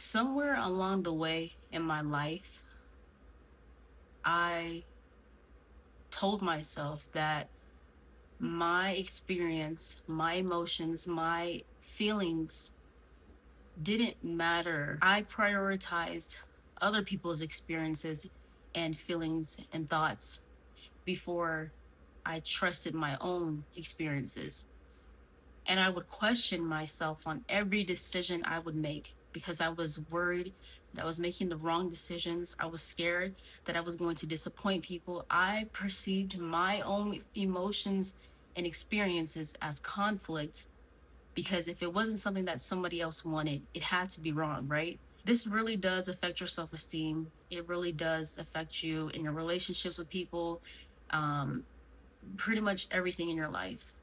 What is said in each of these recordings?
Somewhere along the way in my life, I told myself that my experience, my emotions, my feelings didn't matter. I prioritized other people's experiences and feelings and thoughts before I trusted my own experiences. And I would question myself on every decision I would make because I was worried that I was making the wrong decisions. I was scared that I was going to disappoint people. I perceived my own emotions and experiences as conflict because if it wasn't something that somebody else wanted, it had to be wrong, right? This really does affect your self esteem. It really does affect you in your relationships with people, um, pretty much everything in your life.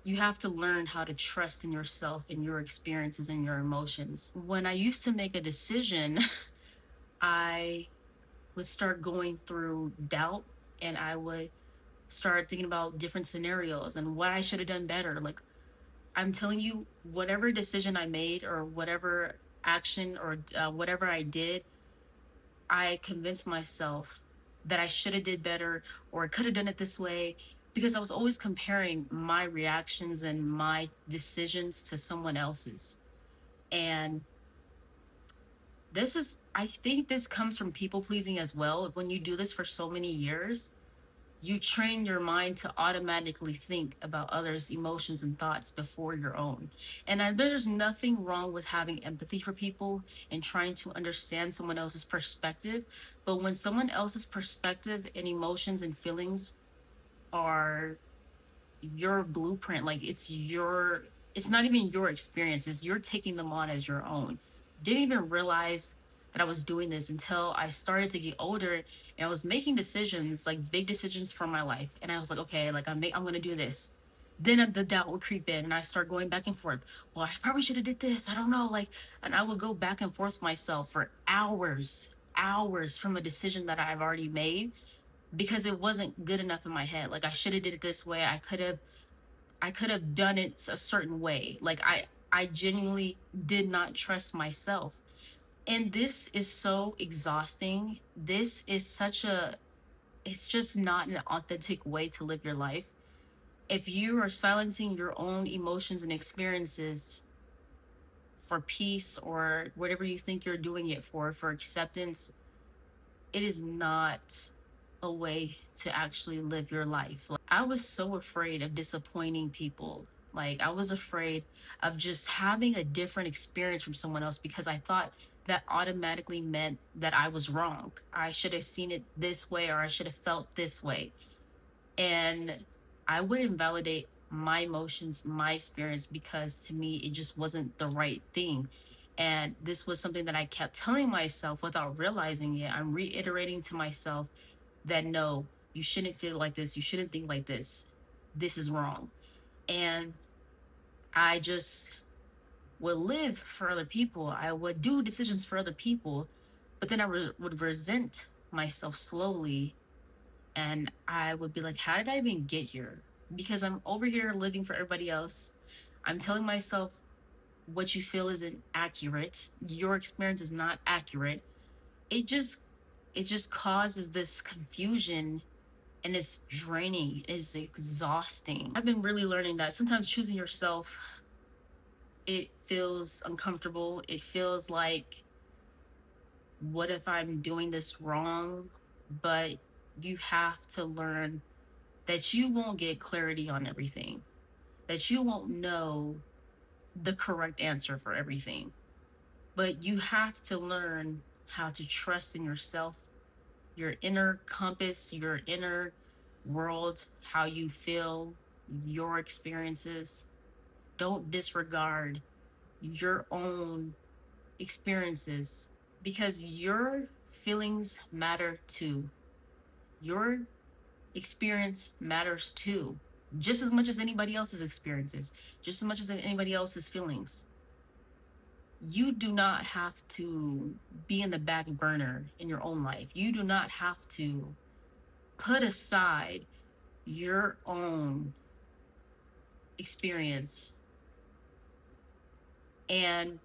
You have to learn how to trust in yourself and your experiences and your emotions. When I used to make a decision, I would start going through doubt and I would start thinking about different scenarios and what I should have done better. Like, I'm telling you, whatever decision I made or whatever action or whatever I did, I convinced myself that I should have did better or could have done it this way because I was always comparing my reactions and my decisions to someone else's. And I think this comes from people pleasing as well. When you do this for so many years, you train your mind to automatically think about others' emotions and thoughts before your own. And there's nothing wrong with having empathy for people and trying to understand someone else's perspective. But when someone else's perspective and emotions and feelings are your blueprint, like it's not even your experiences, you're taking them on as your own. Didn't even realize that I was doing this until I started to get older and I was making decisions, like big decisions for my life. And I was like, okay, like I'm gonna do this. Then the doubt would creep in and I start going back and forth. Well, I probably should have did this. I don't know. Like, and I would go back and forth myself for hours from a decision that I've already made because it wasn't good enough in my head. Like I should have did it this way. I could have done it a certain way. Like I genuinely did not trust myself. And this is so exhausting. This is such a it's just not an authentic way to live your life. If you are silencing your own emotions and experiences for peace or whatever you think you're doing it for acceptance, it is not a way to actually live your life. Like, I was so afraid of disappointing people. Like, I was afraid of just having a different experience from someone else because I thought that automatically meant that I was wrong. I should have seen it this way or I should have felt this way. And I would invalidate my emotions, my experience, because to me, it just wasn't the right thing. And this was something that I kept telling myself without realizing it. I'm reiterating to myself that no, you shouldn't feel like this. You shouldn't think like this. This is wrong. And I just would live for other people. I would do decisions for other people. But then would resent myself slowly. And I would be like, how did I even get here? Because I'm over here living for everybody else. I'm telling myself what you feel isn't accurate. Your experience is not accurate. It just it just causes this confusion and it's draining, it's exhausting. I've been really learning that sometimes choosing yourself, it feels uncomfortable. It feels like, what if I'm doing this wrong? But you have to learn that you won't get clarity on everything, that you won't know the correct answer for everything. But you have to learn how to trust in yourself, your inner compass, your inner world, how you feel, your experiences. Don't disregard your own experiences because your feelings matter too. Your experience matters too, just as much as anybody else's experiences, just as much as anybody else's feelings. You do not have to be in the back burner in your own life. You do not have to put aside your own experience and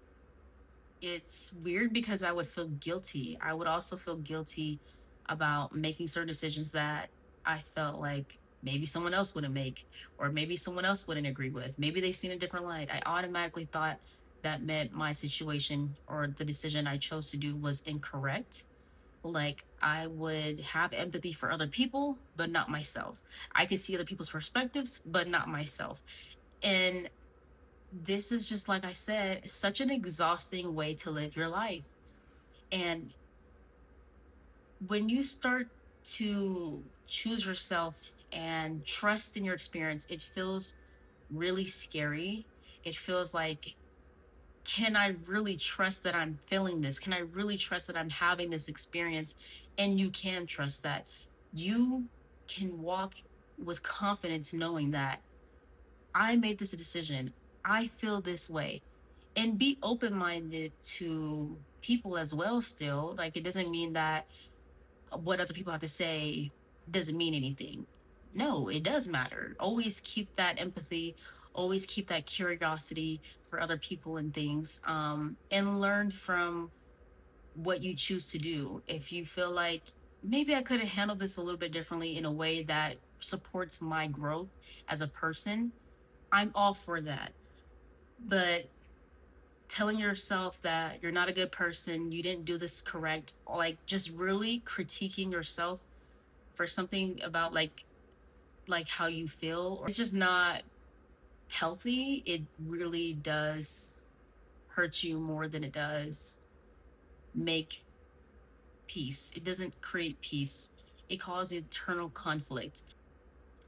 It's weird because I would feel guilty. I would also feel guilty about making certain decisions that I felt like maybe someone else wouldn't make, or maybe someone else wouldn't agree with. Maybe they seen a different light. I automatically thought that meant my situation or the decision I chose to do was incorrect. Like, I would have empathy for other people, but not myself. I could see other people's perspectives, but not myself. And this is just, like I said, such an exhausting way to live your life. And when you start to choose yourself and trust in your experience, it feels really scary. It feels like, can I really trust that I'm feeling this? Can I really trust that I'm having this experience? And you can trust that. You can walk with confidence knowing that I made this decision. I feel this way. And be open minded to people as well, still. Like, it doesn't mean that what other people have to say doesn't mean anything. No, it does matter. Always keep that empathy, always keep that curiosity for other people and things, and learn from what you choose to do. If you feel like maybe I could have handled this a little bit differently in a way that supports my growth as a person, I'm all for that. But telling yourself that you're not a good person, you didn't do this correct, like just really critiquing yourself for something about like how you feel, or it's just not healthy. It really does hurt you more than it does make peace. It doesn't create peace. It causes internal conflict.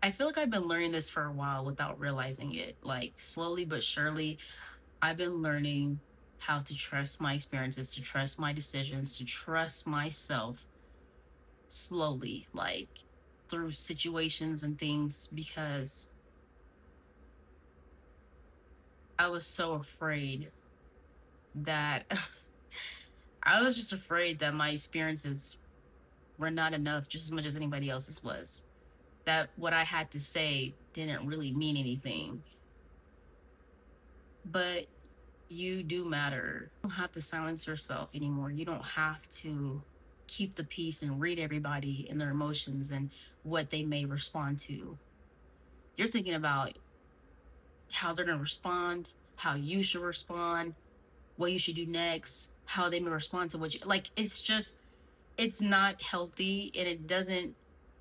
I feel like I've been learning this for a while without realizing it. Like, slowly but surely, I've been learning how to trust my experiences, to trust my decisions, to trust myself slowly, like through situations and things, because I was so afraid that I was just afraid that my experiences were not enough just as much as anybody else's was. That what I had to say didn't really mean anything. But you do matter. You don't have to silence yourself anymore. You don't have to keep the peace and read everybody and their emotions and what they may respond to. You're thinking about how they're going to respond, how you should respond, what you should do next, how they may respond to what you like. It's just, it's not healthy, and it doesn't.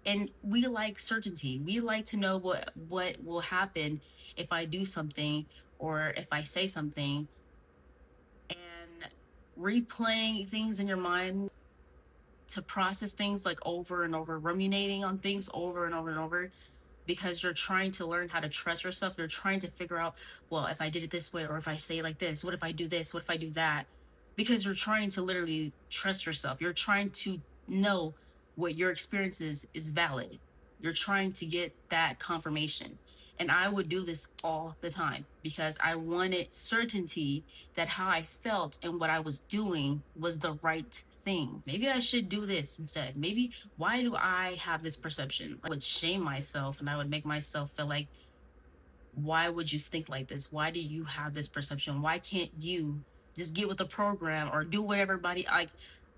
And we like certainty. We like to know what will happen if I do something or if I say something. And replaying things in your mind to process things like over and over, ruminating on things over and over and over, because you're trying to learn how to trust yourself. You're trying to figure out, well, if I did it this way, or if I say it like this, what if I do this? What if I do that? Because you're trying to literally trust yourself. You're trying to know what your experience is valid. You're trying to get that confirmation. And I would do this all the time because I wanted certainty that how I felt and what I was doing was the right thing. Maybe I should do this instead. Maybe, why do I have this perception? I would shame myself and I would make myself feel like, why would you think like this? Why do you have this perception? Why can't you just get with the program or do what everybody like?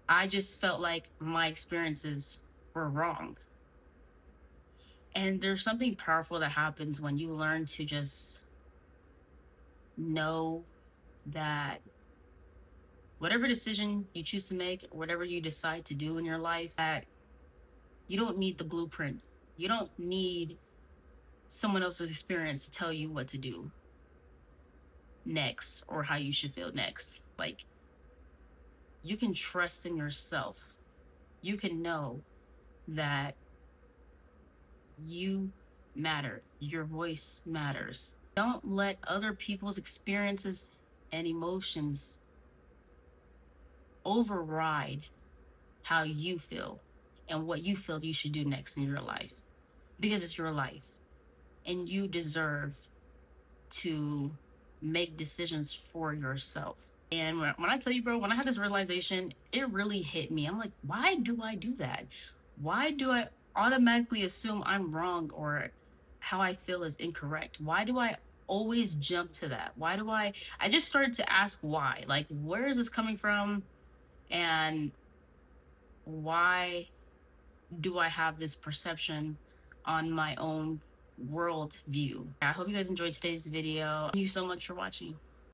I just felt like my experiences were wrong. And there's something powerful that happens when you learn to just know that whatever decision you choose to make, whatever you decide to do in your life, that you don't need the blueprint. You don't need someone else's experience to tell you what to do next or how you should feel next. Like, you can trust in yourself. You can know that you matter. Your voice matters. Don't let other people's experiences and emotions override how you feel and what you feel you should do next in your life, because it's your life and you deserve to make decisions for yourself. And when I tell you, bro, when I had this realization, it really hit me. I'm like, why do I do that? Why do I automatically assume I'm wrong or how I feel is incorrect? Why do I always jump to that. Why do I just started to ask why. Like, where is this coming from? And why do I have this perception on my own world view? I hope you guys enjoyed today's video. Thank you so much for watching.